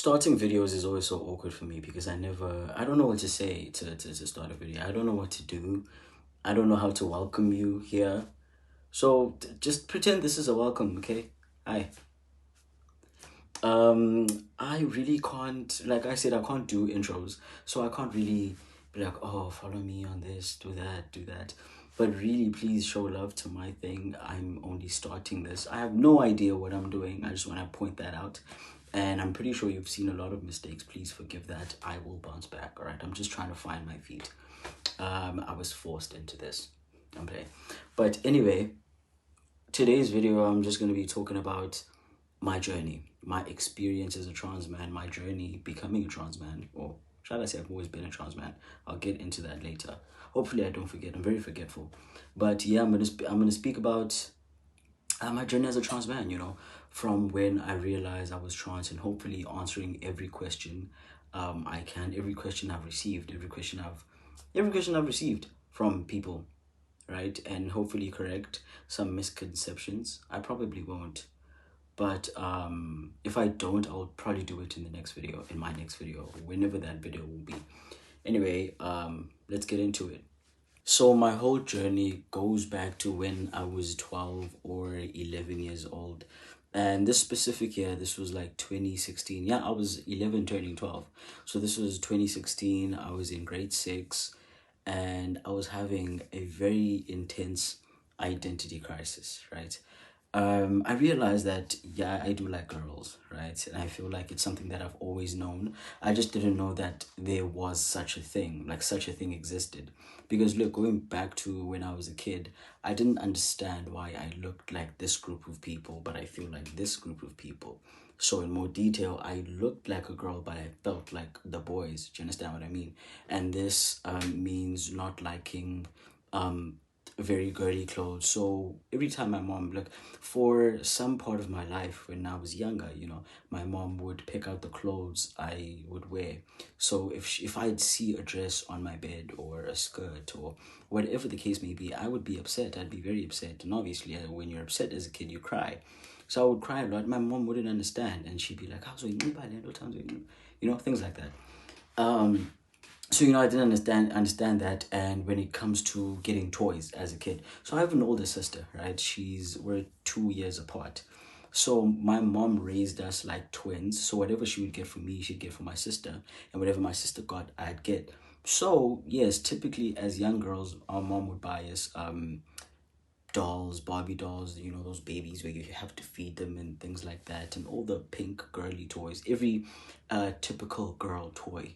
Starting videos is always so awkward for me because I don't know what to say to start a video. I don't know what to do. I don't know how to welcome you here. So just pretend this is a welcome, okay? Hi. Um, I really can't, like I said, I can't do intros. So I can't really be like, oh, follow me on this, do that, do that. But really, please show love to my thing. I'm only starting this. I have no idea what I'm doing. I just want to point that out. And I'm pretty sure you've seen a lot of mistakes. Please forgive that. I will bounce back, all right? I'm just trying to find my feet. I was forced into this. Okay. But anyway, today's video, I'm just going to be talking about my journey, my experience as a trans man, my journey becoming a trans man, or shall I say I've always been a trans man. I'll get into that later. Hopefully I don't forget. I'm very forgetful. But yeah, I'm gonna speak about my journey as a trans man, from when I realized I was trans, and hopefully answering every question I can, every question I've received, every question I've received from people, right? And hopefully correct some misconceptions. I probably won't, but if I don't, I'll probably do it in the next video, in my next video, whenever that video will be. Anyway, let's get into it. So my whole journey goes back to when I was 12 or 11 years old. And this specific year, this was like 2016. Yeah, I was 11 turning 12. So this was 2016. I was in grade 6 and I was having a very intense identity crisis, right? I realized that, yeah, I do like girls, right? And I feel like it's something that I've always known. I just didn't know that there was such a thing, like such a thing existed. Because look, going back to when I was a kid, I didn't understand why I looked like this group of people, but I feel like this group of people. So in more detail, I looked like a girl, but I felt like the boys. Do you understand what I mean? And this means not liking very girly clothes. So every time my mom, like, for some part of my life when I was younger, my mom would pick out the clothes I would wear. So if I'd see a dress on my bed or a skirt or whatever the case may be, I would be upset. I'd be very upset. And obviously, when you're upset as a kid, you cry. So I would cry a lot. My mom wouldn't understand, and she'd be like, "How's it? Things like that." So I didn't understand that. And when it comes to getting toys as a kid, so I have an older sister, right? We're 2 years apart. So my mom raised us like twins. So whatever she would get for me, she'd get for my sister, and whatever my sister got, I'd get. So yes, typically as young girls, our mom would buy us dolls, Barbie dolls, those babies where you have to feed them and things like that, and all the pink girly toys, every typical girl toy,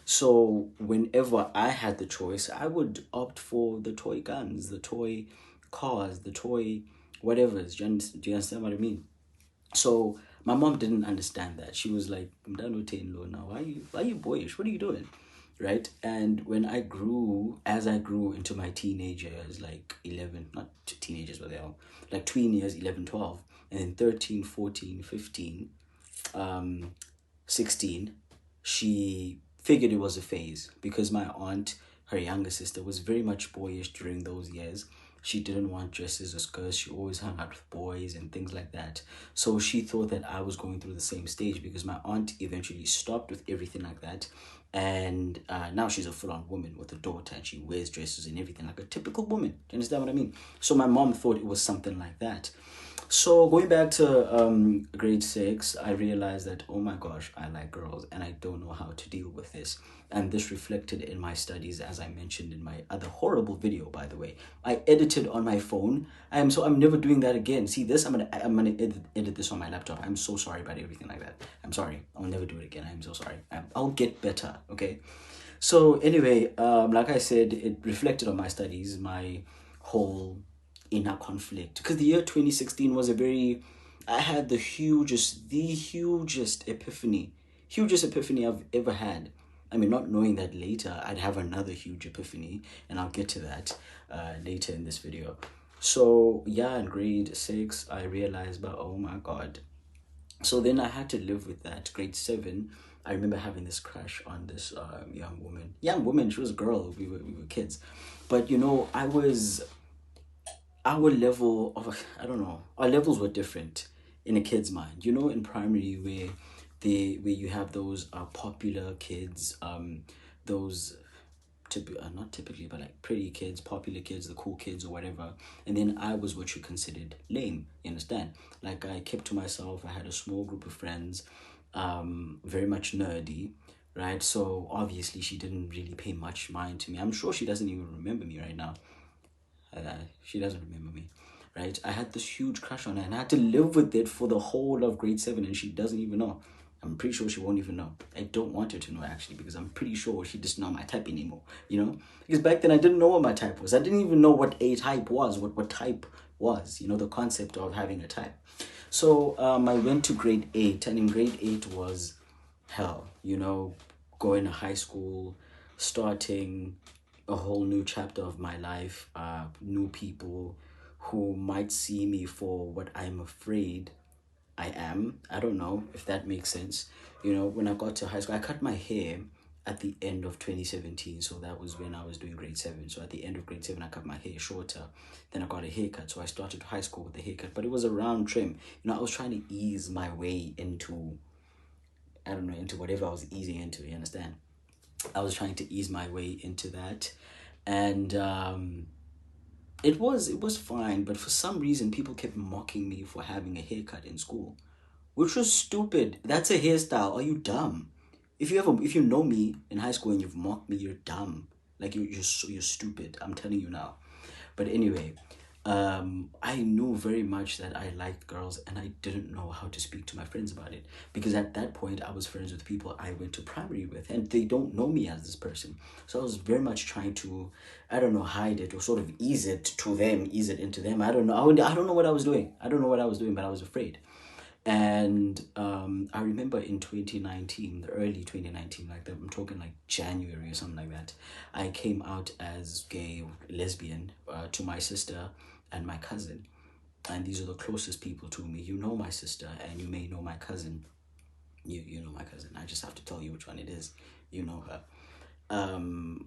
So whenever I had the choice, I would opt for the toy guns, the toy cars, the toy whatever's. Do you understand what I mean? So my mom didn't understand that. She was like, "I'm done with Tain Lo now. Why are you boyish? What are you doing?" Right? And as I grew into my teenage years, like 11, not teenagers, but they're all like tween years, 11, 12, and then 13, 14, 15, 16, she figured it was a phase because my aunt, her younger sister, was very much boyish during those years. She didn't want dresses or skirts. She always hung out with boys and things like that. So she thought that I was going through the same stage because my aunt eventually stopped with everything like that. And now she's a full-on woman with a daughter, and she wears dresses and everything like a typical woman. Do you understand what I mean? So my mom thought it was something like that. So going back to grade 6, I realized that, oh my gosh, I like girls and I don't know how to deal with this. And this reflected in my studies, as I mentioned in my other horrible video, by the way. I edited on my phone. I'm never doing that again. See this? I'm gonna edit this on my laptop. I'm so sorry about everything like that. I'm sorry. I'll never do it again. I'm so sorry. I'll get better. Okay. So anyway, like I said, it reflected on my studies, my whole inner conflict, because the year 2016 was I had the hugest epiphany I've ever had. I mean, not knowing that later I'd have another huge epiphany, and I'll get to that later in this video. So yeah, in grade 6 I realized, but oh my god. So then I had to live with that. Grade 7, I remember having this crush on this young woman. She was a girl. We were kids, but our level of, I don't know, our levels were different in a kid's mind. In primary, where where you have those popular kids, those not typically, but like pretty kids, popular kids, the cool kids or whatever. And then I was what you considered lame. You understand? Like I kept to myself. I had a small group of friends, very much nerdy, right? So obviously she didn't really pay much mind to me. I'm sure she doesn't even remember me right now. She doesn't remember me, right? I had this huge crush on her and I had to live with it for the whole of grade 7 and she doesn't even know. I'm pretty sure she won't even know. I don't want her to know actually because I'm pretty sure she doesn't know my type anymore, you know? Because back then I didn't know what my type was. I didn't even know what a type was, what type was, you know, the concept of having a type. So I went to grade 8 and in grade 8 was hell, you know, going to high school, starting a whole new chapter of my life, new people who might see me for what I'm afraid I am. I don't know if that makes sense. You know, when I got to high school, I cut my hair at the end of 2017. So that was when I was doing grade 7. So at the end of grade 7, I cut my hair shorter. Then I got a haircut. So I started high school with a haircut, but it was a round trim. You know, I was trying to ease my way into, I don't know, into whatever I was easing into. You understand? I was trying to ease my way into that. And it was fine, but for some reason people kept mocking me for having a haircut in school, which was stupid. That's a hairstyle. Are you dumb? If you know me in high school and you've mocked me, you're dumb. Like you're stupid. I'm telling you now. But anyway, I knew very much that I liked girls and I didn't know how to speak to my friends about it because at that point I was friends with people I went to primary with and they don't know me as this person. So I was very much trying to, I don't know, hide it or sort of ease it to them, ease it into them. I don't know. I don't know what I was doing. I don't know what I was doing, but I was afraid. And I remember in 2019, the early 2019, like that, I'm talking like January or something like that, I came out as gay, lesbian to my sister and my cousin. And these are the closest people to me. You know my sister and you may know my cousin. You know my cousin. I just have to tell you which one it is. You know her.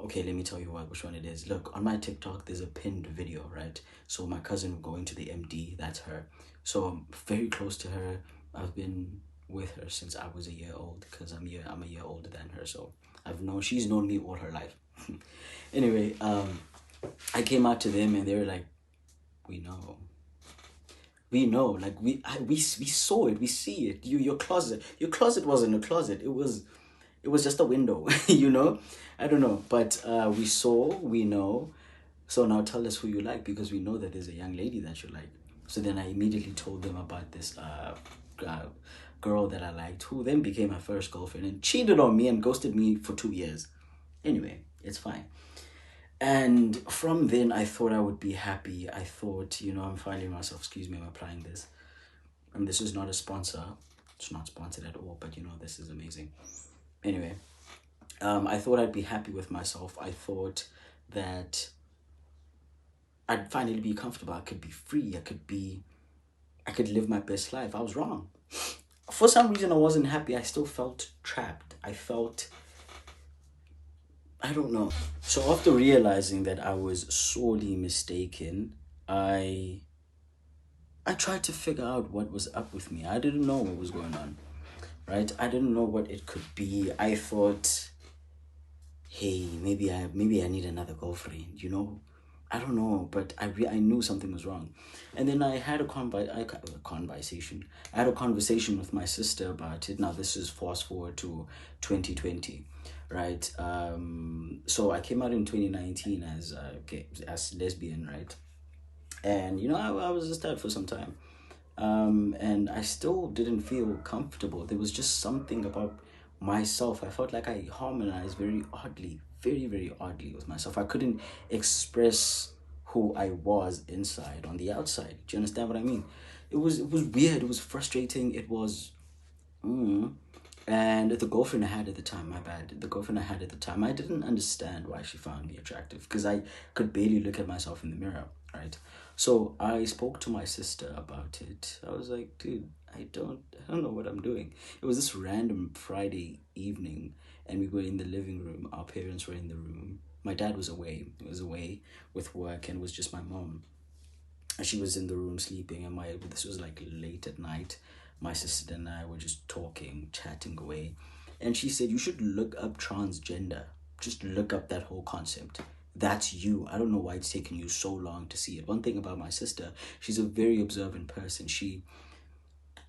Okay, let me tell you which one it is. Look, on my TikTok there's a pinned video, right? So my cousin going to the MD, that's her. So I'm very close to her. I've been with her since I was a year old because I'm a year older than her. So she's known me all her life. Anyway, I came out to them and they were like, we know. We know, like we saw it, we see it. Your closet wasn't a closet. It was just a window, you know? I don't know, but we saw, we know. So now tell us who you like because we know that there's a young lady that you like. So then I immediately told them about this girl that I liked, who then became my first girlfriend and cheated on me and ghosted me for 2 years. Anyway, it's fine. And from then, I thought I would be happy. I thought, I'm finding myself, excuse me, I'm applying this. And this is not a sponsor. It's not sponsored at all, but this is amazing. Anyway, I thought I'd be happy with myself. I thought that I'd finally be comfortable. I could be free. I could live my best life. I was wrong. For some reason, I wasn't happy. I still felt trapped. I don't know. So after realizing that I was sorely mistaken, I tried to figure out what was up with me. I didn't know what was going on, right? I didn't know what it could be. I thought, hey, maybe I need another girlfriend. I don't know, but I knew something was wrong. And then I had a conversation. I had a conversation with my sister about it. Now this is fast forward to 2020, right? So I came out in 2019 as lesbian, right? And I was just that for some time. And I still didn't feel comfortable. There was just something about myself. I felt like I harmonized very oddly, very, very oddly with myself. I couldn't express who I was inside on the outside. Do you understand what I mean? It was weird. It was frustrating. It was and the girlfriend I had at the time, my bad, the girlfriend I had at the time, I didn't understand why she found me attractive because I could barely look at myself in the mirror, right? So I spoke to my sister about it. I was like, dude, I don't know what I'm doing. It was this random Friday evening and we were in the living room. Our parents were in the room. My dad was away. He was away with work and it was just my mom. And she was in the room sleeping and this was like late at night. my sister and I were just talking, chatting away, and she said, "You should look up transgender. Just look up that whole concept. That's you. I don't know why it's taken you so long to see it." One thing about my sister, she's a very observant person.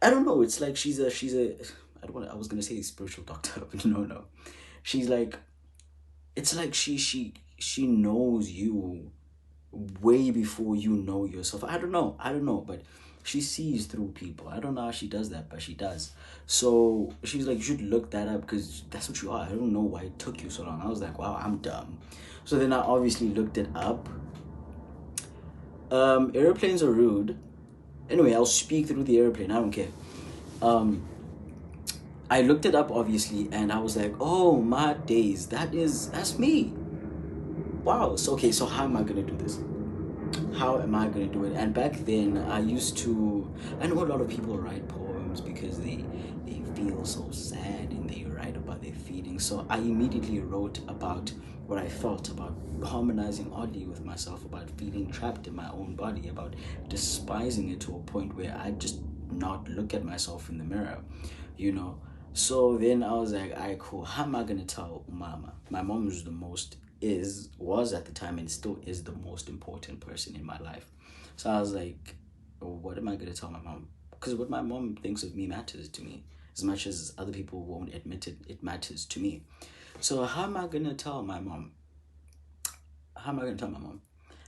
I don't know, it's like I don't want I was gonna say spiritual doctor, but no, no. She's like, it's like she knows you way before you know yourself. I don't know, but she sees through people. I don't know how she does that, but she does. So she's like, "You should look that up because that's what you are." I don't know why it took you so long. I was like, wow, I'm dumb. So then I obviously looked it up. Airplanes are rude. Anyway, I'll speak through the airplane. I don't care. Um, I looked it up obviously, and I was like, "Oh my days, that's me." Wow. So okay, so how am I gonna do this? How am I gonna do it? And back then, I know a lot of people write poems because they feel so sad and they write about their feelings. So I immediately wrote about what I felt, about harmonizing oddly with myself, about feeling trapped in my own body, about despising it to a point where I just not look at myself in the mirror, you know. So then I was like, "All right, cool. How am I gonna tell mama?" My mom was was at the time and still is the most important person in my life. So I was like, what am I gonna tell my mom? Because what my mom thinks of me matters to me as much as other people won't admit it. It matters to me. So how am I gonna tell my mom? How am I gonna tell my mom?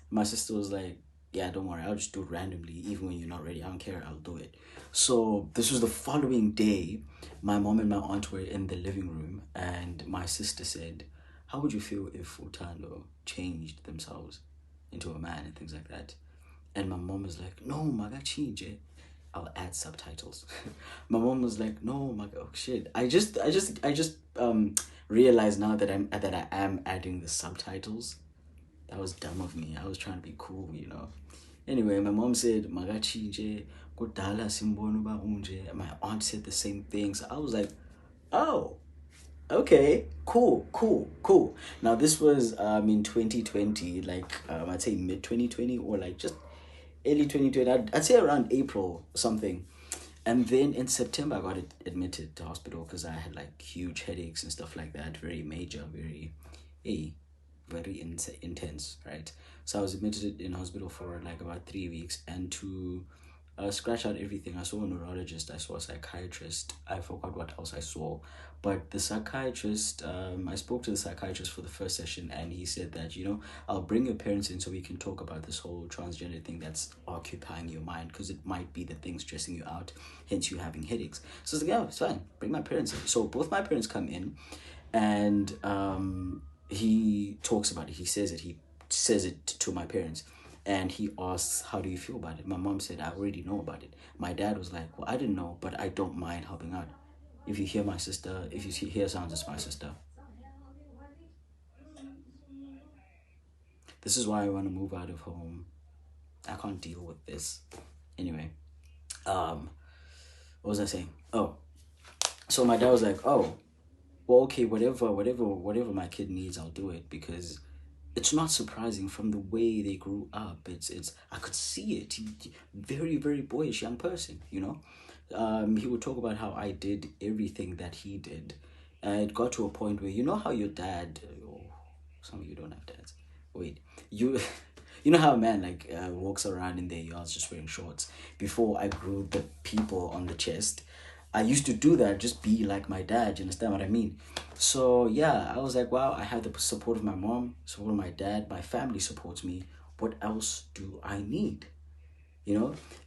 My sister was like, "Yeah, don't worry, I'll just do it randomly, even when you're not ready. I don't care, I'll do it." So this was the following day. My mom and my aunt were in the living room, and my sister said, "How would you feel if Utando changed themselves into a man and things like that?" And my mom was like, "No, maga change it. I'll add subtitles." My mom was like, "No, maga, oh shit. I just realized now that I am adding the subtitles. That was dumb of me. I was trying to be cool, you know. Anyway, my mom said, "Magachinje, kudala simbonu ba unje." My aunt said the same thing. So I was like, "Oh, okay, cool, cool, cool." Now this was in 2020, like I'd say mid 2020 or like just early 2020. I'd say around April or something. And then in September, I got admitted to hospital because I had like huge headaches and stuff like that. Very major, eh, intense, right? So I was admitted in hospital for like about 3 weeks, and to scratch out everything, I saw a neurologist, I saw a psychiatrist, I forgot what else I saw, but the psychiatrist, I spoke to the psychiatrist for the first session, and he said that, I'll bring your parents in so we can talk about this whole transgender thing that's occupying your mind, because it might be the thing stressing you out, hence you having headaches. So I was like, "Yeah, it's fine, bring my parents in." So both my parents come in, and he talks about it. He says it to my parents, and he asks, "How do you feel about it?" My mom said, "I already know about it." My dad was like, "Well, I didn't know, but I don't mind helping out. If you hear sounds, it's my sister." This is why I want to move out of home. I can't deal with this. Anyway, um, what was I saying? Oh, so my dad was like, "Oh, well, okay, whatever my kid needs, I'll do it," because it's not surprising from the way they grew up. It's I could see it. Very, very boyish young person, you know. He would talk about how I did everything that he did. It got to a point where, you know how your dad, oh, some of you don't have dads. Wait, you you know how a man like walks around in their yards just wearing shorts. Before I grew the people on the chest, I used to do that, just be like my dad. You understand what I mean? So yeah, I was like, wow, I have the support of my mom, support of my dad, my family supports me. What else do I need?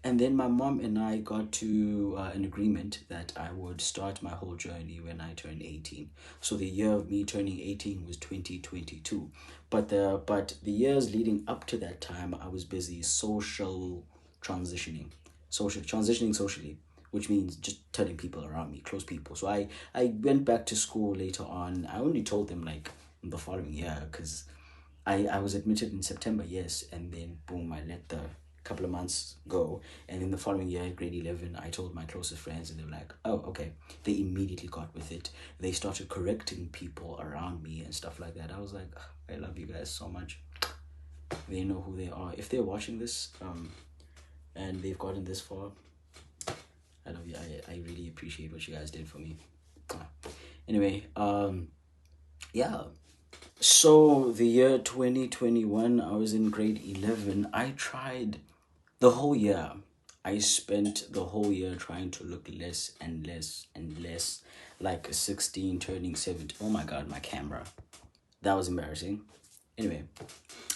And then my mom and I got to an agreement that I would start my whole journey when I turned 18. So the year of me turning 18 was 2022, but the years leading up to that time, I was busy transitioning transitioning socially, which means just telling people around me, close people. So I went back to school later on. I only told them like the following year, because I was admitted in September, yes, and then boom, I let the couple of months go. And in the following year, grade 11, I told my closest friends, and they were like, "Oh, okay." They immediately got with it. They started correcting people around me and stuff like that. I was like, "Ugh, I love you guys so much." They know who they are. If they're watching this, and they've gotten this far, I love you. I really appreciate what you guys did for me. Ah. Anyway, yeah. So the year 2021, I was in grade 11. I tried the whole year. I spent the whole year trying to look less and less and less like a 16 turning 17. Oh my god, my camera. That was embarrassing. Anyway,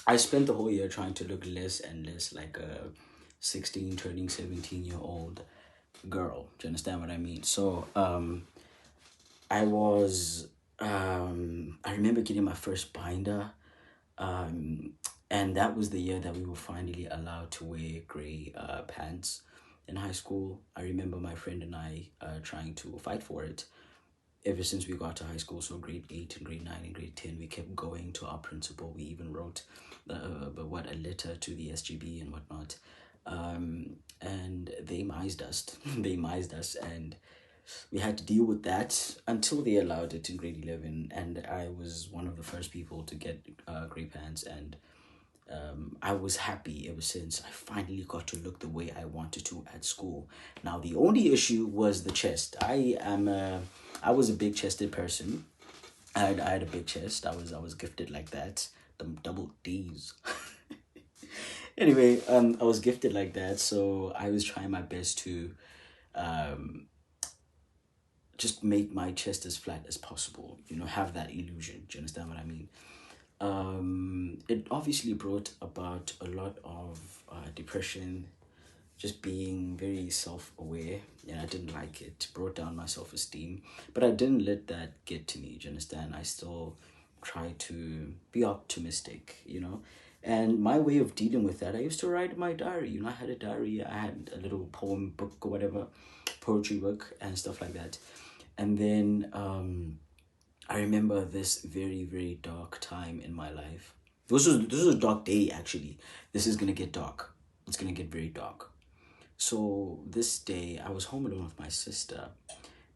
I spent the whole year trying to look less and less like a 16 turning 17-year old girl. Do you understand what I mean? So, I was I remember getting my first binder, um, and that was the year that we were finally allowed to wear gray pants in high school. I remember my friend and I trying to fight for it ever since we got to high school. So grade 8 and grade 9 and grade 10, we kept going to our principal. We even wrote a letter to the SGB and whatnot. And they mised us. They mised us, and we had to deal with that until they allowed it in grade 11. And I was one of the first people to get gray pants, and I was happy ever since. I finally got to look the way I wanted to at school. Now the only issue was the chest. I was a big chested person. I had a big chest. I was gifted like that. Them double D's. Anyway, I was gifted like that, so I was trying my best to just make my chest as flat as possible. Have that illusion. Do you understand what I mean? It obviously brought about a lot of depression, just being very self-aware. I didn't like it. Brought down my self-esteem, but I didn't let that get to me. Do you understand? I still try to be optimistic. And my way of dealing with that, I used to write my diary. I had a diary. I had a little poem book or whatever, poetry book and stuff like that. And then I remember this very, very dark time in my life. This was a dark day, actually. This is gonna get dark. It's gonna get very dark. So this day, I was home alone with my sister,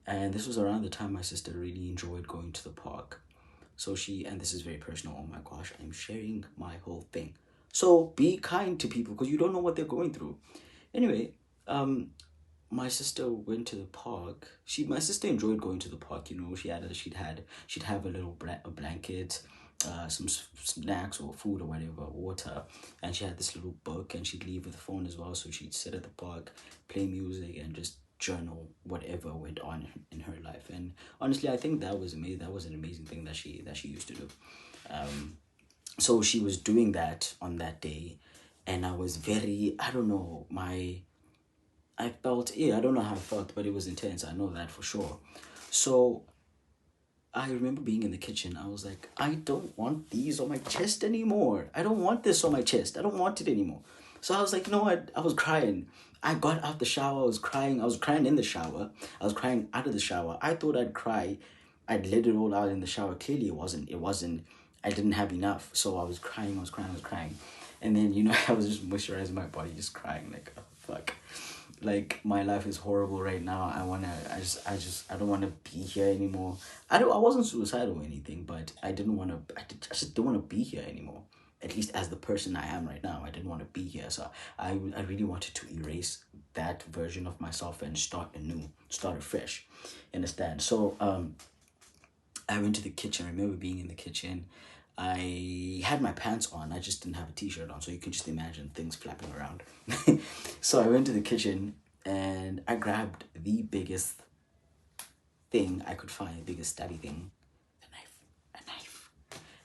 and this was around the time my sister really enjoyed going to the park. So and this is very personal. Oh my gosh, I'm sharing my whole thing. So be kind to people because you don't know what they're going through. Anyway, my sister went to the park. My sister enjoyed going to the park. She'd have a little a blanket, some snacks or food or whatever, water, and she had this little book. And she'd leave with the phone as well. So she'd sit at the park, play music, and just journal whatever went on in her life. And honestly, I think that was amazing. That was an amazing thing that she used to do. So she was doing that on that day, and I was very, I don't know, I felt, I don't know how I felt, but it was intense. I know that for sure. So I remember being in the kitchen. I was like, I don't want these on my chest anymore. I don't want this on my chest. I don't want it anymore. So I was like, you know what? I was crying. I got out the shower. I was crying. I was crying in the shower. I was crying out of the shower. I thought I'd cry. I'd let it all out in the shower. Clearly it wasn't. It wasn't. I didn't have enough. So I was crying. I was crying. I was crying. And then, I was just moisturizing my body, just crying like, oh, fuck. Like, my life is horrible right now. I don't want to be here anymore. I wasn't suicidal or anything, but I just don't want to be here anymore. At least as the person I am right now, I didn't want to be here. So I really wanted to erase that version of myself and start anew, start afresh. Understand? So I went to the kitchen. I remember being in the kitchen. I had my pants on. I just didn't have a t-shirt on. So you can just imagine things flapping around. So I went to the kitchen and I grabbed the biggest thing I could find, biggest stabby thing, a knife,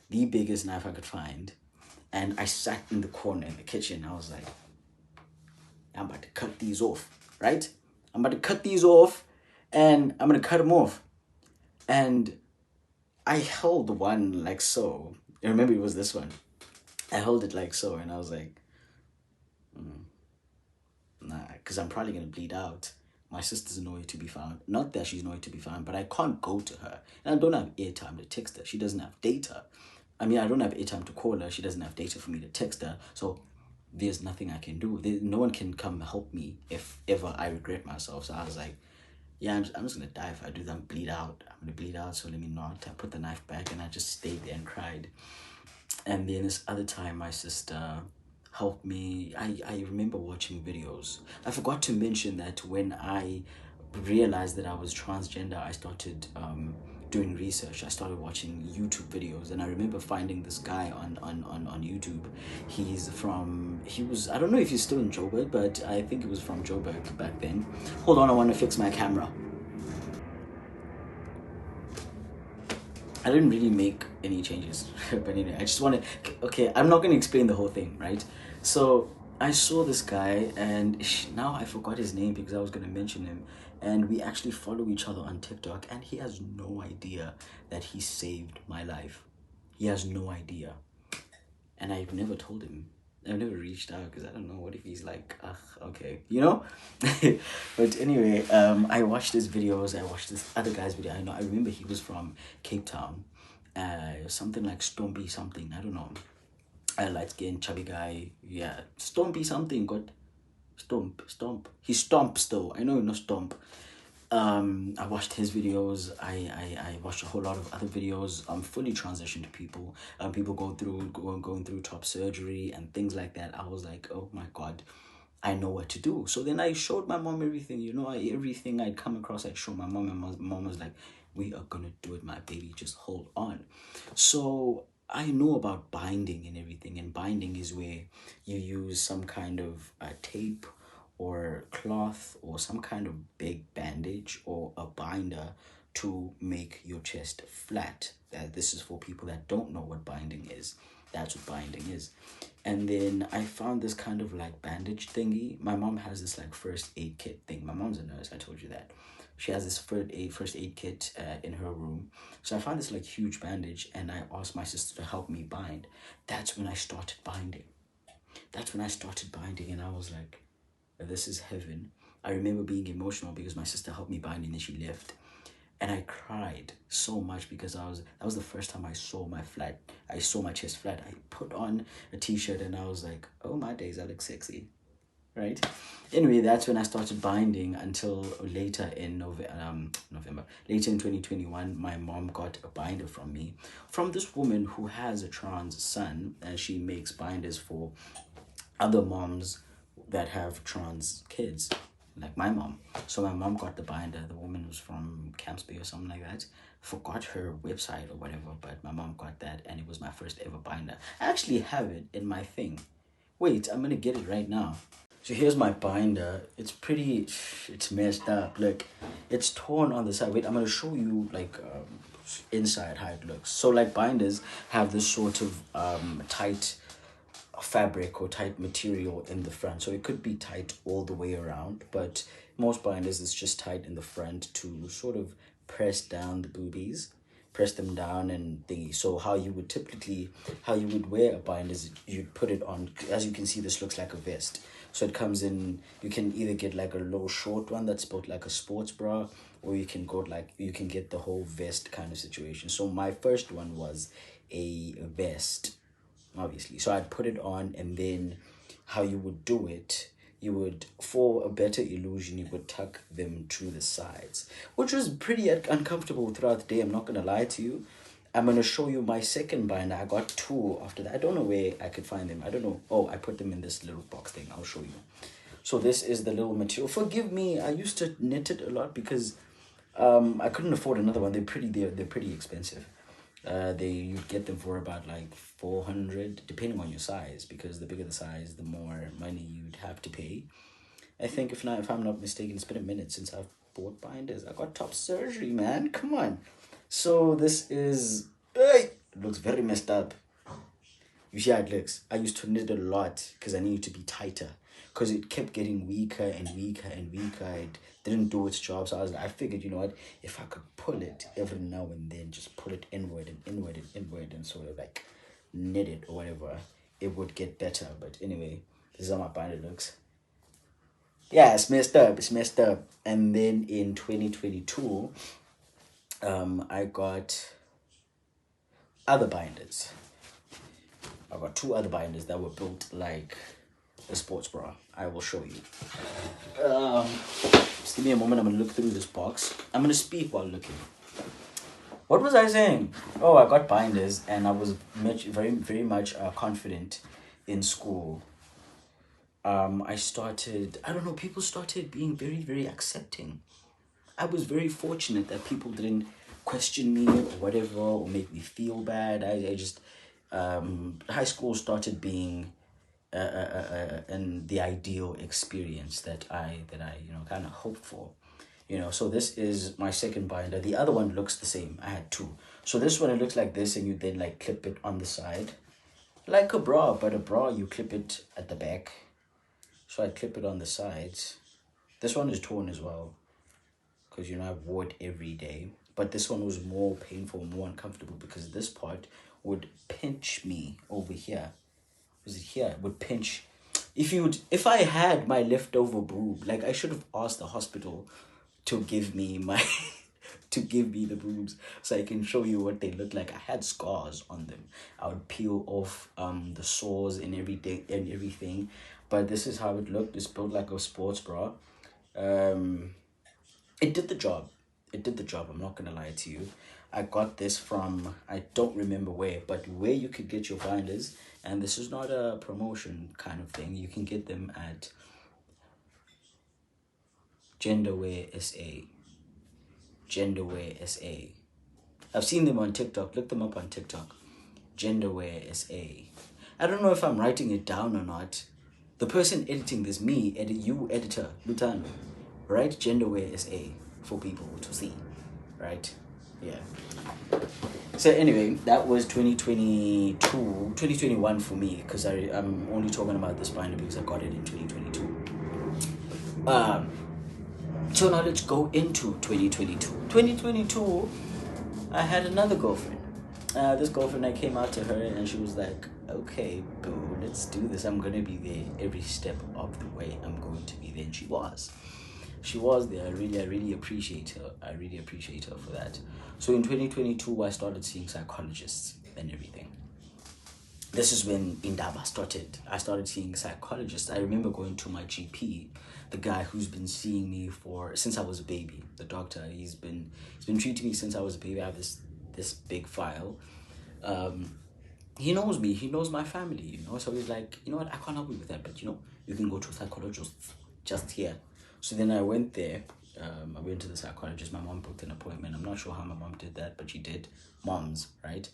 the biggest knife I could find. And I sat in the corner in the kitchen. I was like, I'm about to cut these off, right? I'm about to cut these off and I'm going to cut them off. And I held one like so. I remember it was this one. I held it like so, and I was like, nah, because I'm probably going to bleed out. My sister's nowhere to be found. Not that she's nowhere to be found, but I can't go to her. And I don't have airtime to text her. She doesn't have data. I mean, I don't have airtime to call her. She doesn't have data for me to text her. So there's nothing I can do. No one can come help me if ever I regret myself. So I was like, yeah, I'm just going to die if I do that. Bleed out. I'm going to bleed out, so let me not. I put the knife back and I just stayed there and cried. And then this other time, my sister, helped me. I remember watching videos. I forgot to mention that when I realized that I was transgender, I started doing research. I started watching YouTube videos, and I remember finding this guy on YouTube. He was, I don't know if he's still in Joburg, but I think he was from Joburg back then. Hold on, I want to fix my camera. I didn't really make any changes, but anyway, I just wanted. Okay, I'm not gonna explain the whole thing, right? So I saw this guy, and now I forgot his name because I was gonna mention him, and we actually follow each other on TikTok, and he has no idea that he saved my life. He has no idea, and I've never told him. I've never reached out because I don't know what if he's like, ugh, okay, you know. But anyway, I watched his videos. I watched this other guy's video. I remember he was from Cape Town, something like Stompy something. I don't know. A light skinned chubby guy. Yeah, Stompy something. God, Stomp. He stomps though. I know, no stomp. I watched his videos. I watched a whole lot of other videos. Fully transitioned people. People going through top surgery and things like that. I was like, oh my god, I know what to do. So then I showed my mom everything. Everything I'd come across, I'd show my mom, and my mom was like, we are gonna do it, my baby. Just hold on. So I know about binding and everything, and binding is where you use some kind of tape or cloth or some kind of big bandage or a binder to make your chest flat. This is for people that don't know what binding is. That's what binding is. And then I found this kind of like bandage thingy. My mom has this like first aid kit thing. My mom's a nurse, I told you that. She has this first aid kit in her room. So I found this like huge bandage, and I asked my sister to help me bind. That's when I started binding. And I was like, this is heaven. I remember being emotional because my sister helped me bind and then she left. And I cried so much because that was the first time I saw my chest flat. I put on a t-shirt and I was like, oh my days, I look sexy. Right? Anyway, that's when I started binding until later in November. Later in 2021, my mom got a binder from me, from this woman who has a trans son, and she makes binders for other moms that have trans kids, like my mom. So my mom got the binder. The woman was from Campsby or something like that. Forgot her website or whatever, but my mom got that, and it was my first ever binder. I actually have it in my thing. Wait, I'm gonna get it right now. So here's my binder. It's messed up. Look, it's torn on the side. Wait, I'm gonna show you like inside how it looks. So like binders have this sort of tight fabric or tight material in the front, so it could be tight all the way around, but most binders is just tight in the front to sort of press down the boobies, press them down. And so how you would wear a binder is you'd put it on. As you can see, this looks like a vest, so it comes in. You can either get like a low short one that's built like a sports bra, or you can get the whole vest kind of situation. So my first one was a vest, obviously. So I'd put it on, and then how you would do it, you would, for a better illusion, you would tuck them to the sides, which was pretty uncomfortable throughout the day. I'm not going to lie to you. I'm going to show you my second binder. I got two after that. I don't know where I could find them. I don't know. Oh, I put them in this little box thing. I'll show you. So this is the little material. Forgive me. I used to knit it a lot because I couldn't afford another one. They're pretty expensive. You get them for about like 400, depending on your size, because the bigger the size, the more money you'd have to pay. I think if I'm not mistaken, it's been a minute since I've bought binders. I got top surgery, man. Come on. So this is, it looks very messed up. You see how it looks. I used to knit a lot because I needed to be tighter, because it kept getting weaker and weaker and weaker. It didn't do its job. So I figured, you know what, if I could pull it every now and then, just pull it inward and inward and inward and sort of like knit it or whatever, it would get better. But anyway, this is how my binder looks. Yeah, it's messed up. And then in 2022, I got other binders. I got two other binders that were built like a sports bra. I will show you. Just give me a moment. I'm gonna look through this box. I'm gonna speak while looking. What was I saying? Oh, I got binders, and I was very much confident in school. I don't know, people started being very, very accepting. I was very fortunate that people didn't question me or whatever or make me feel bad. I just, high school started being and the ideal experience that I kind of hoped for. So this is my second binder. The other one looks the same. I had two. So this one, it looks like this, and you then like clip it on the side like a bra, but a bra you clip it at the back. So I clip it on the sides. This one is torn as well because I wore it every day, but this one was more painful, more uncomfortable because this part would pinch me over here. Was it here? It would pinch. If I had my leftover boob, like I should have asked the hospital to give me my to give me the boobs so I can show you what they look like. I had scars on them. I would peel off the sores and everything. But this is how it looked. It's built like a sports bra. It did the job. It did the job. I'm not gonna lie to you. I got this from, I don't remember where, but where you could get your binders, and this is not a promotion kind of thing. You can get them at Genderwear SA. Genderwear SA. I've seen them on TikTok. Look them up on TikTok. Genderwear SA. I don't know if I'm writing it down or not. The person editing this, you editor, Lutano, right? Genderwear SA for people to see, right? Yeah. So anyway, that was 2021 for me because I'm only talking about this binder because I got it in 2022. So now let's go into 2022. 2022, I had another girlfriend. This girlfriend, I came out to her and she was like, okay, boo, let's do this. I'm going to be there every step of the way. I'm going to be there. And she was. She was there. I really appreciate her. I really appreciate her for that. So in 2022, I started seeing psychologists and everything. This is when Indaba started. I started seeing psychologists. I remember going to my GP, the guy who's been seeing me since I was a baby. The doctor, he's been treating me since I was a baby. I have this big file. He knows me. He knows my family. So he's like, you know what? I can't help you with that, but you can go to a psychologist just here. So then I went there. I went to the psychologist. My mom booked an appointment. I'm not sure how my mom did that, but she did. Moms, right?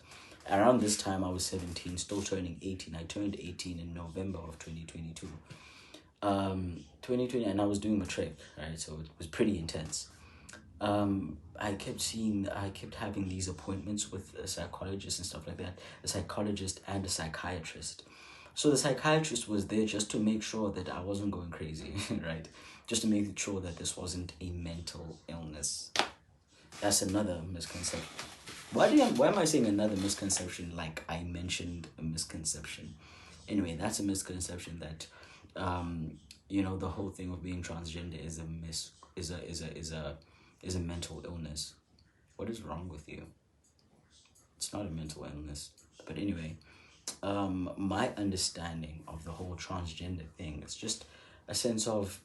Around this time, I was 17, still turning 18. I turned 18 in November of 2022. 2020, and I was doing matric, right? So it was pretty intense. I kept having these appointments with a psychologist and stuff like that. A psychologist and a psychiatrist. So the psychiatrist was there just to make sure that I wasn't going crazy, right? Just to make sure that this wasn't a mental illness. That's another misconception. Why am I saying another misconception like I mentioned a misconception? Anyway, that's a misconception that the whole thing of being transgender is a mental illness. What is wrong with you? It's not a mental illness. But anyway, my understanding of the whole transgender thing, it's just a sense of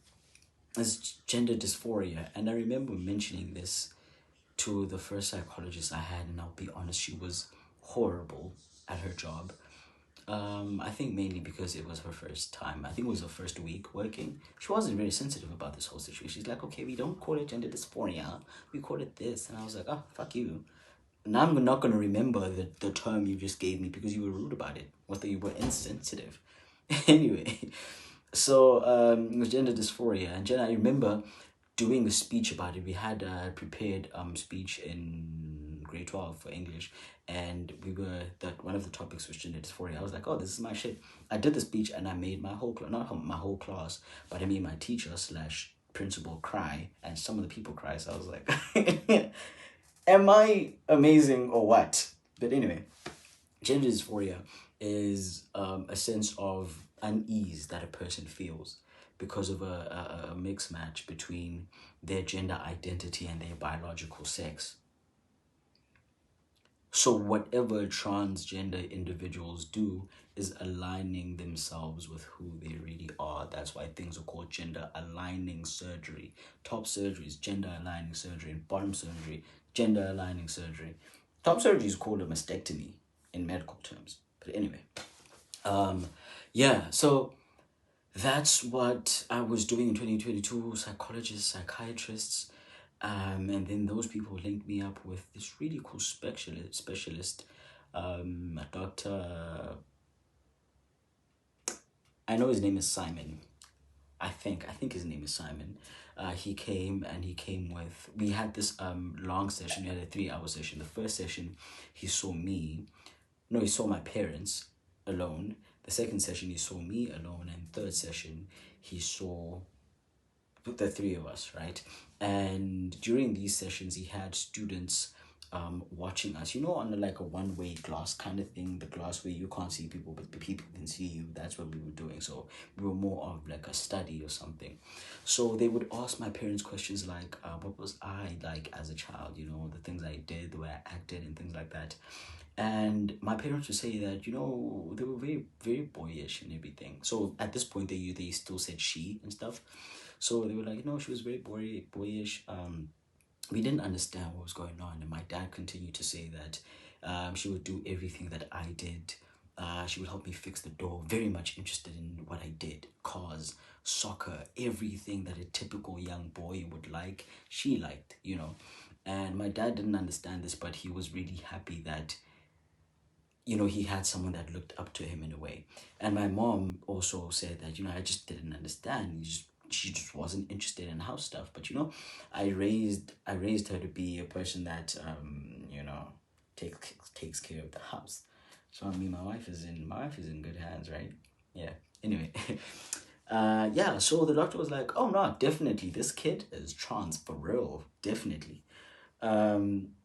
it's gender dysphoria. And I remember mentioning this to the first psychologist I had, and I'll be honest, she was horrible at her job. I think mainly because it was her first time. I think it was her first week working. She wasn't very sensitive about this whole situation. She's like, okay, we don't call it gender dysphoria. We call it this. And I was like, oh, fuck you. Now I'm not going to remember the term you just gave me because you were rude about it. Whether you were insensitive. Anyway, so it was gender dysphoria. And I remember doing a speech about it. We had a prepared speech in grade 12 for English, and one of the topics was gender dysphoria. I was like, oh, this is my shit. I did the speech and I made my whole not my whole class, but I made my teacher / principal cry, and some of the people cry. So I was like, am I amazing or what? But anyway, gender dysphoria is a sense of unease that a person feels because of a mixed match between their gender identity and their biological sex. So whatever transgender individuals do is aligning themselves with who they really are. That's why things are called gender aligning surgery. Top surgery is gender aligning surgery, and bottom surgery, gender aligning surgery. Top surgery is called a mastectomy in medical terms. But anyway, so That's what I was doing in 2022, psychologists, psychiatrists. And then those people linked me up with this really cool specialist, a doctor. I know his name is Simon. I think his name is Simon. He came with, we had this long session. We had a 3 hour session. The first session, he saw me. No, he saw my parents alone. The second session, he saw me alone, and third session, he saw the three of us, right? And during these sessions, he had students watching us, on like a one-way glass kind of thing, the glass where you can't see people, but the people can see you. That's what we were doing. So we were more of like a study or something. So they would ask my parents questions like, what was I like as a child? The things I did, the way I acted, and things like that. And my parents would say that they were very very boyish and everything. So at this point they still said she and stuff. So they were like, she was very boyish. We didn't understand what was going on, and my dad continued to say that she would do everything that I did. She would help me fix the door. Very much interested in what I did. Cars, soccer, everything that a typical young boy would like, she liked. And my dad didn't understand this, but he was really happy that he had someone that looked up to him in a way. And my mom also said that, I just didn't understand. She just wasn't interested in house stuff. But I raised her to be a person that takes care of the house. So I mean my wife is in good hands, right? Yeah. Anyway. Yeah, so the doctor was like, oh no, definitely this kid is trans for real. Definitely.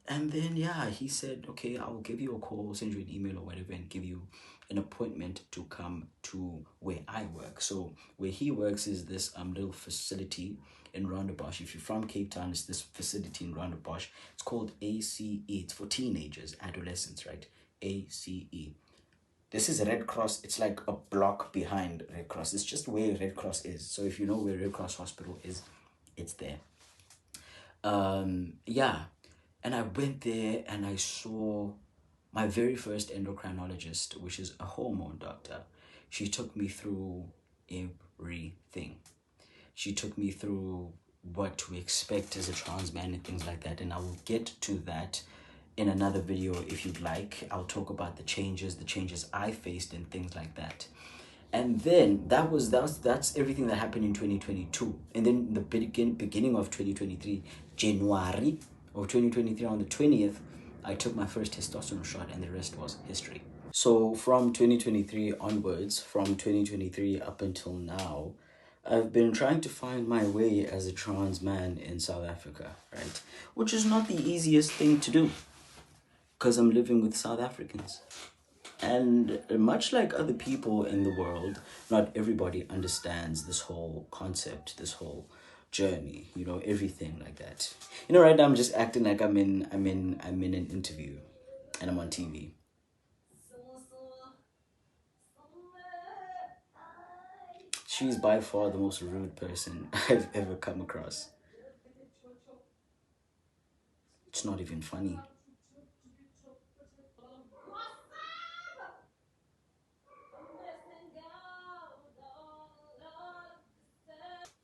And then yeah, he said, okay, I'll give you a call, send you an email or whatever, and give you an appointment to come to where I work. So where he works is this little facility in Rondebosch. If you're from Cape Town, it's this facility in Rondebosch. It's called ACE. It's for teenagers, adolescents, right? ACE. This is Red Cross. It's like a block behind Red Cross. It's just where Red Cross is. So if you know where Red Cross Hospital is, it's there. Yeah, and I went there and I saw my very first endocrinologist, which is a hormone doctor. She took me through everything. She took me through what to expect as a trans man and things like that, and I will get to that in another video if you'd like. I'll talk about the changes I faced and things like that. And then that's everything that happened in 2022. And then the beginning of 2023, January of 2023, on the 20th, I took my first testosterone shot, and the rest was history. So from 2023 onwards, from 2023 up until now, I've been trying to find my way as a trans man in South Africa, right? Which is not the easiest thing to do because I'm living with South Africans. And much like other people in the world, not everybody understands this whole concept, this whole journey, everything like that. Right now I'm just acting like I'm in an interview and I'm on TV. She's by far the most rude person I've ever come across. It's not even funny.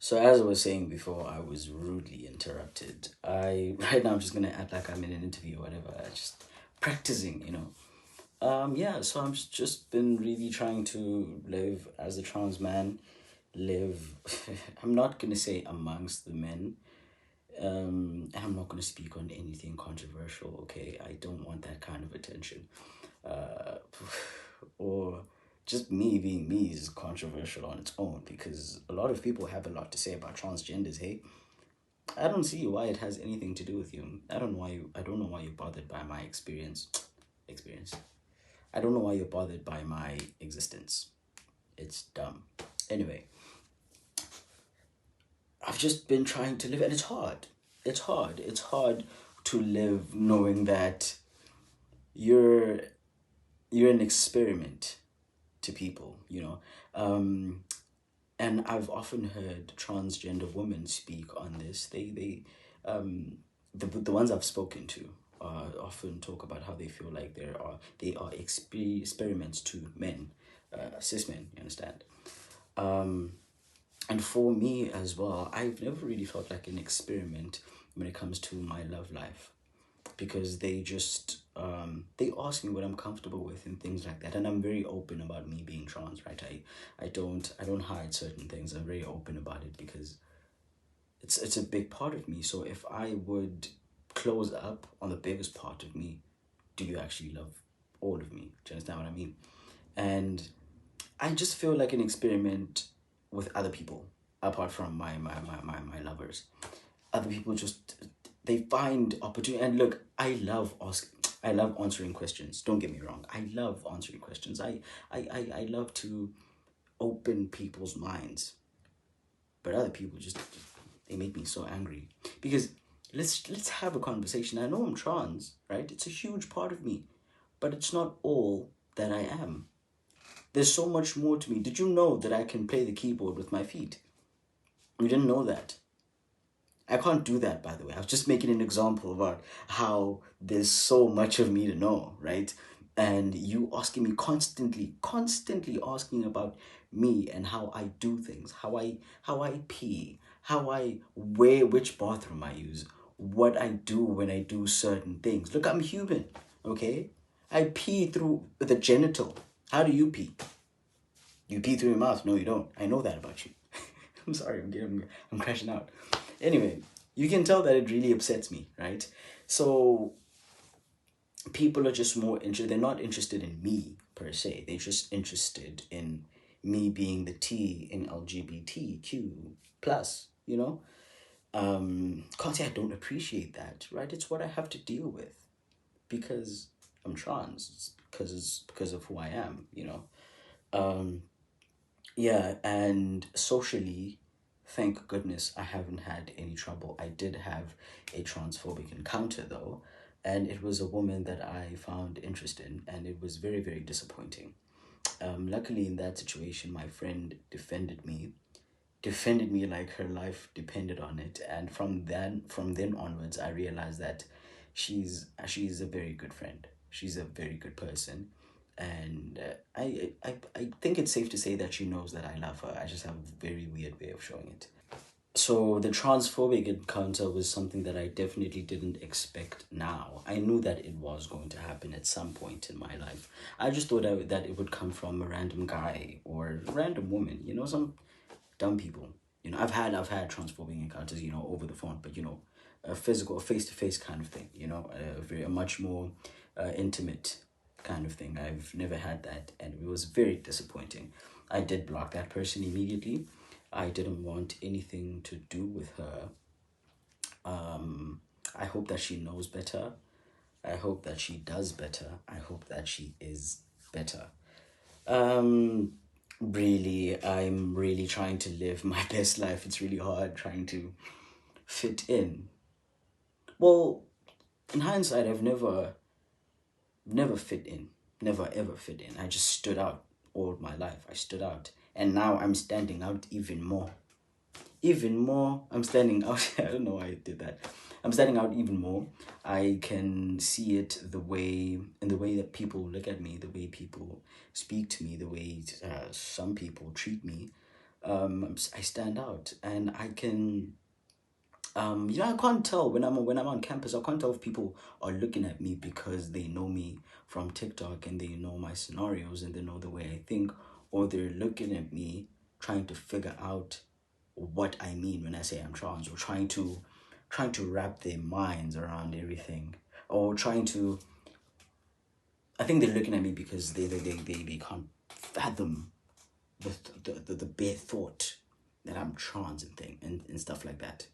So as I was saying before, I was rudely interrupted. I right now I'm just gonna act like I'm in an interview or whatever. I just practicing. Yeah, so I've just been really trying to live as a trans man, live I'm not gonna say amongst the men. And I'm not gonna speak on anything controversial, okay? I don't want that kind of attention. Uh or just me being me is controversial on its own because a lot of people have a lot to say about transgenders, hey? I don't see why it has anything to do with you. I don't know why you're bothered by my experience. I don't know why you're bothered by my existence. It's dumb. Anyway, I've just been trying to live, and it's hard. It's hard. It's hard to live knowing that you're you're an experiment to people. And I've often heard transgender women speak on this. The ones I've spoken to often talk about how they feel like they are experiments to men, cis men. You understand? And for me as well, I've never really felt like an experiment when it comes to my love life, because they ask me what I'm comfortable with and things like that, and I'm very open about me being trans, right? I don't hide certain things. I'm very open about it because it's a big part of me. So if I would close up on the biggest part of me, do you actually love all of me? Do you understand what I mean? And I just feel like an experiment with other people apart from my lovers. Other people just, they find opportunity. And look, I love answering questions. Don't get me wrong. I love answering questions. I love to open people's minds. But other people just, they make me so angry. Because let's have a conversation. I know I'm trans, right? It's a huge part of me, but it's not all that I am. There's so much more to me. Did you know that I can play the keyboard with my feet? You didn't know that. I can't do that, by the way. I was just making an example about how there's so much of me to know, right? And you asking me constantly asking about me and how I do things, how I pee, how I wear, which bathroom I use, what I do when I do certain things. Look, I'm human, okay? I pee through the genital. How do you pee? You pee through your mouth. No, you don't. I know that about you. I'm sorry, I'm crashing out. Anyway, you can tell that it really upsets me, right? So people are just more interested. They're not interested in me per se. They're just interested in me being the T in LGBTQ plus. Can't say I don't appreciate that, right? It's what I have to deal with because I'm trans. It's because of who I am. Yeah, and socially, thank goodness I haven't had any trouble. I did have a transphobic encounter though, and it was a woman that I found interesting, and it was very, very disappointing. Luckily, in that situation, my friend defended me like her life depended on it, and from then onwards, I realized that she's a very good friend. She's a very good person, and I think it's safe to say that she knows that I love her. I just have a very weird way of showing it. So the transphobic encounter was something that I definitely didn't expect now. I knew that it was going to happen at some point in my life. I just thought that it would come from a random guy or a random woman, some dumb people. I've had transphobic encounters, over the phone, but a physical, face-to-face kind of thing, a much more intimate kind of thing. I've never had that, and it was very disappointing. I did block that person immediately. I didn't want anything to do with her. I hope that she knows better. I hope that she does better. I hope that she is better. Um, really, I'm really trying to live my best life. It's really hard trying to fit in. Well, in hindsight, I've never fit in. Never ever fit in. I just stood out all my life. I stood out. And now I'm standing out even more. Even more, I'm standing out. I don't know why I did that. I'm standing out even more. I can see it in the way that people look at me, the way people speak to me, the way some people treat me. I stand out, and I can. I can't tell when I'm on campus. I can't tell if people are looking at me because they know me from TikTok and they know my scenarios and they know the way I think, or they're looking at me trying to figure out what I mean when I say I'm trans, or trying to wrap their minds around everything, or trying to. I think they're looking at me because they can't fathom the bare thought that I'm trans and stuff like that.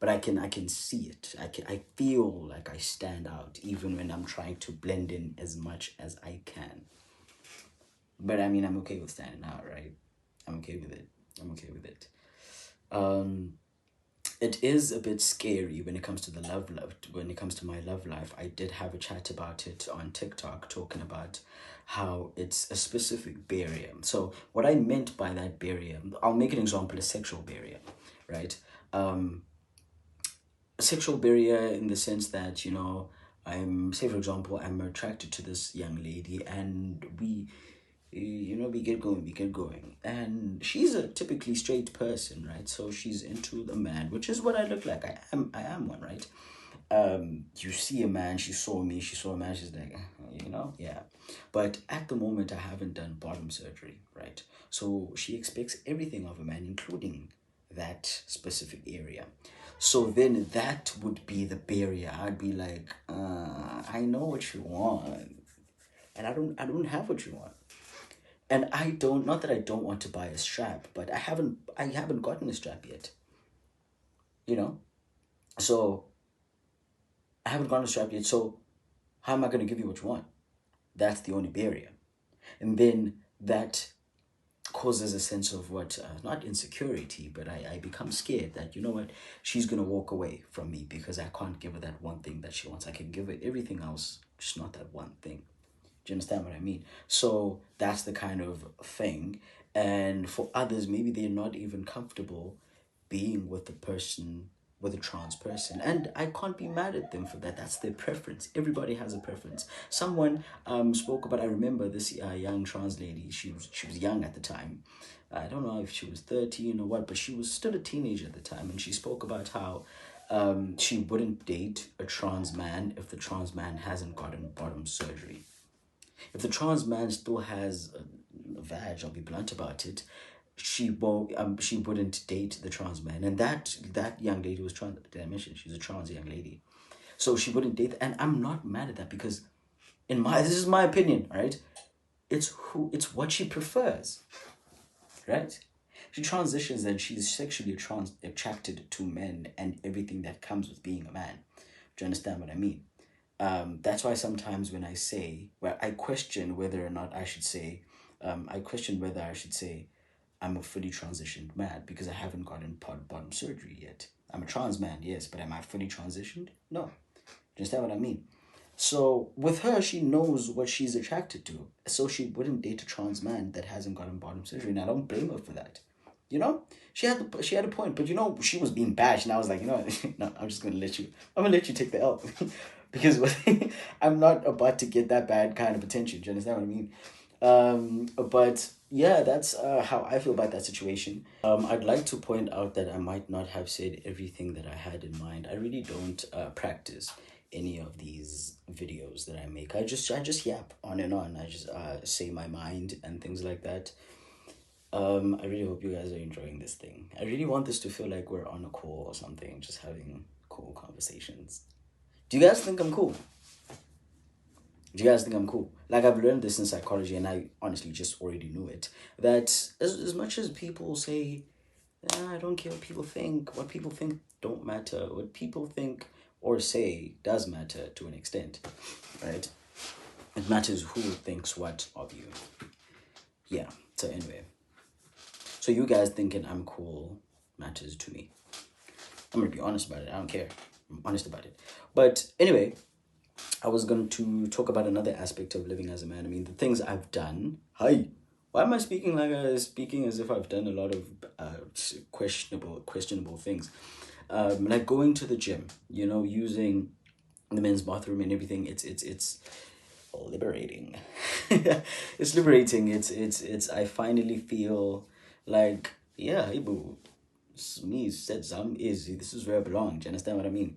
But I can see it. I feel like I stand out even when I'm trying to blend in as much as I can. But I mean, I'm okay with standing out, right? I'm okay with it. I'm okay with it. Um, it is a bit scary when it comes to the love when it comes to my love life. I did have a chat about it on TikTok, talking about how it's a specific barrier. So what I meant by that barrier, I'll make an example: a sexual barrier, right? A sexual barrier in the sense that I'm, say for example, I'm attracted to this young lady, and we get going. And she's a typically straight person, right? So she's into the man, which is what I look like. I am one, right? You see a man, she saw a man, she's like, yeah. But at the moment, I haven't done bottom surgery, right? So she expects everything of a man, including that specific area. So then that would be the barrier. I'd be like, I know what you want, and I don't have what you want. And I don't, not that I don't want to buy a strap, but I haven't gotten a strap yet, you know? So I haven't gotten a strap yet. So how am I going to give you what you want? That's the only barrier. And then that causes a sense of what, not insecurity, but I become scared that, you know what, she's going to walk away from me because I can't give her that one thing that she wants. I can give her everything else, just not that one thing. Do you understand what I mean? So that's the kind of thing. And for others, maybe they're not even comfortable being with the person, with a trans person. And I can't be mad at them for that. That's their preference. Everybody has a preference. Someone spoke about, I remember this young trans lady. She was young at the time. I don't know if she was 13 or what, but she was still a teenager at the time. And she spoke about how she wouldn't date a trans man if the trans man hasn't gotten bottom surgery. If the trans man still has a vag, I'll be blunt about it. She wouldn't date the trans man, and that young lady was trans. Did I mention she's a trans young lady? So she wouldn't date, and I'm not mad at that because, this is my opinion, right? It's what she prefers, right? She transitions and she's sexually attracted to men and everything that comes with being a man. Do you understand what I mean? That's why sometimes when I say, well, I question whether or not I should say, I question whether I should say I'm a fully transitioned man because I haven't gotten bottom surgery yet. I'm a trans man, yes, but am I fully transitioned? No. Do you understand what I mean? So with her, she knows what she's attracted to. So she wouldn't date a trans man that hasn't gotten bottom surgery, and I don't blame her for that. You know, she had a point, but she was being bashed, and I was like, no, I'm gonna let you take the L, because I'm not about to get that bad kind of attention. Do you understand what I mean? But yeah, that's how I feel about that situation. I'd like to point out that I might not have said everything that I had in mind. I really don't practice any of these videos that I make. I just yap on and on. I just say my mind and things like that. I really hope you guys are enjoying this thing. I really want this to feel like we're on a call or something, just having cool conversations. Do you guys think I'm cool? Do you guys think I'm cool? Like, I've learned this in psychology, and I honestly just already knew it. That as much as people say, I don't care what people think don't matter. What people think or say does matter to an extent, right? It matters who thinks what of you. Yeah, so anyway. So you guys thinking I'm cool matters to me. I'm gonna be honest about it. I don't care. I'm honest about it. But anyway, I was going to talk about another aspect of living as a man. I mean, the things I've done. Hi. Why am I speaking as if I've done a lot of questionable things? Like going to the gym, using the men's bathroom and everything. It's liberating. It's liberating. It's I finally feel like, yeah, hey boo, it's me said some is this is where I belong. Do you understand what I mean?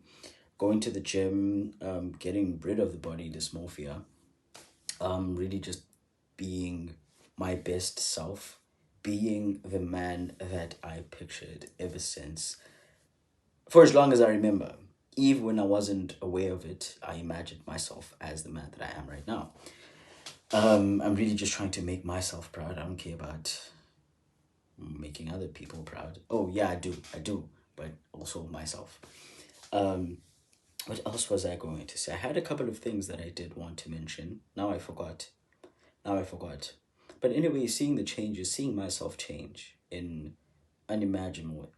Going to the gym, getting rid of the body dysmorphia, really just being my best self, being the man that I pictured ever since, for as long as I remember. Even when I wasn't aware of it, I imagined myself as the man that I am right now. I'm really just trying to make myself proud. I don't care about making other people proud. Oh yeah, I do, but also myself. What else was I going to say? I had a couple of things that I did want to mention. Now I forgot. But anyway, seeing the changes, seeing myself change in unimaginable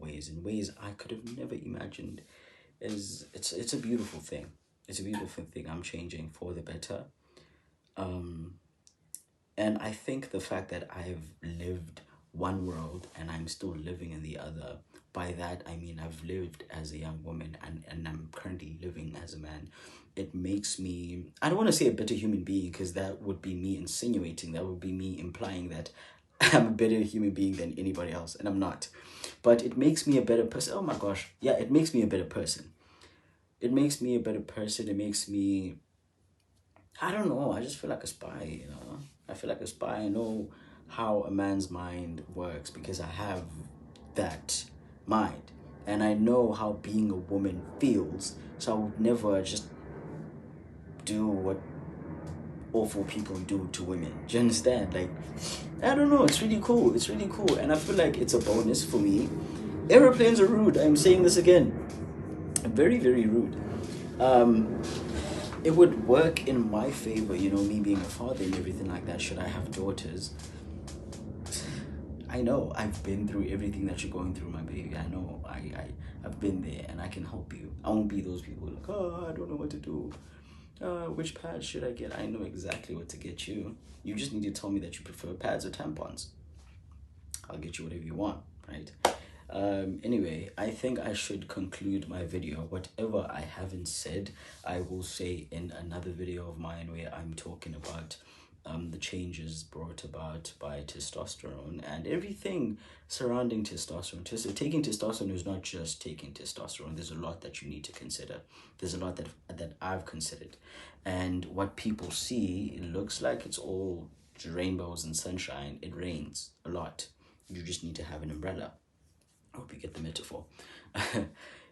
ways, in ways I could have never imagined, it's a beautiful thing. It's a beautiful thing. I'm changing for the better. And I think the fact that I've lived one world and I'm still living in the other. By that I mean I've lived as a young woman and I'm currently living as a man. It makes me, I don't want to say a better human being, because that would be me insinuating, that would be me implying that I'm a better human being than anybody else, and I'm not. But it makes me a better person. Oh my gosh. Yeah, it makes me a better person. It makes me a better person. It makes me, I don't know, I just feel like a spy, you know? I feel like a spy. I know how a man's mind works because I have that mind. And I know how being a woman feels. So I would never just do what awful people do to women. Do you understand? Like, I don't know, it's really cool. It's really cool. And I feel like it's a bonus for me. Aeroplanes are rude. I'm saying this again. Very, very rude. Um, it would work in my favor, you know, me being a father and everything like that, should I have daughters. I know I've been through everything that you're going through, my baby. I know I've been there and I can help you. I won't be those people like, oh, I don't know what to do. Which pads should I get? I know exactly what to get you. You just need to tell me that you prefer pads or tampons. I'll get you whatever you want, right? Anyway, I think I should conclude my video. Whatever I haven't said, I will say in another video of mine where I'm talking about the changes brought about by testosterone and everything surrounding testosterone. Taking testosterone is not just taking testosterone. There's a lot that you need to consider. There's a lot that I've considered. And what people see, it looks like it's all rainbows and sunshine. It rains a lot. You just need to have an umbrella. I hope you get the metaphor.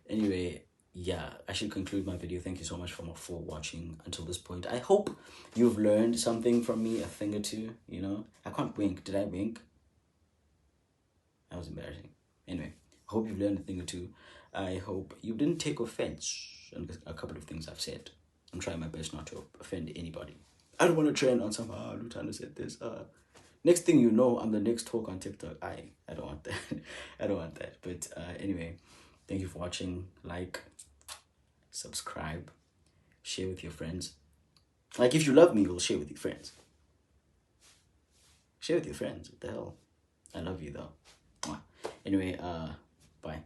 Anyway, yeah, I should conclude my video. Thank you so much for watching until this point. I hope you've learned something from me, a thing or two, you know. I can't wink. Did I wink? That was embarrassing. Anyway, I hope you've learned a thing or two. I hope you didn't take offense on a couple of things I've said. I'm trying my best not to offend anybody. I don't want to trend on some, Lutana said this, next thing you know, I'm the next talk on TikTok. I don't want that. I don't want that. But anyway, thank you for watching. Like, subscribe, share with your friends. Like, if you love me, you'll share with your friends. Share with your friends. What the hell? I love you though. Anyway, bye.